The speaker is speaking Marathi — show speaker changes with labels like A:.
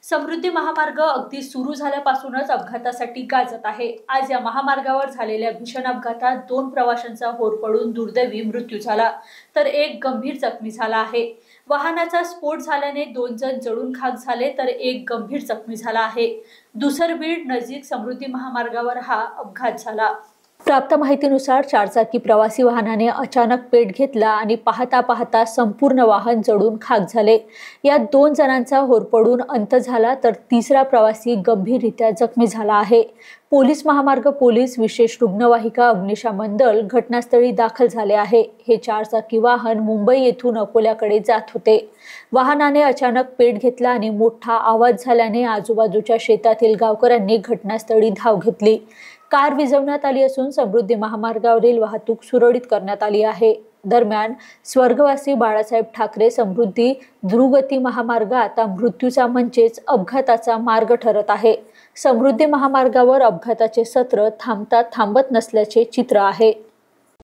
A: समृद्धी महामार्ग अगदी सुरू झाल्यापासूनच अपघातासाठी गाजत आहे। आज या महामार्गावर झालेल्या भीषण अपघातात 2 प्रवाशांचा होरपळून दुर्दैवी मृत्यू झाला, तर एक गंभीर जखमी झाला आहे। वाहनाचा स्फोट झाल्याने 2 जण जळून खाक झाले, तर एक गंभीर जखमी झाला आहे। दुसरबीड नजीक समृद्धी महामार्गावर हा अपघात झाला। प्राप्त माहितीनुसार चारचाकी प्रवासी वाहनाने अचानक पेट घेतला आणि पाहता पाहता संपूर्ण वाहन जळून खाक झाले। यात 2 जणांचा होरपळून अंत झाला, तर तिसरा प्रवासी गंभीररित्या जखमी झाला आहे। पोलीस महामार्ग पोलीस विशेष रुग्णवाहिका अग्निशमन दल घटनास्थळी दाखल झाले आहे। हे चारचाकी वाहन मुंबई येथून अकोल्याकडे जात होते। वाहनाने अचानक पेट घेतला आणि मोठा आवाज झाल्याने आजूबाजूच्या शेतातील गावकऱ्यांनी घटनास्थळी धाव घेतली। कार विझवण्यात आली असून समृद्धी महामार्गावरील वाहतूक सुरळीत करण्यात आली आहे। दरम्यान स्वर्गवासी बाळासाहेब ठाकरे समृद्धी द्रुतगती महामार्ग आता मृत्यूचा म्हणजेच अपघाताचा मार्ग ठरत आहे। समृद्धी महामार्गावर अपघाताचे सत्र थांबत नसल्याचे चित्र आहे।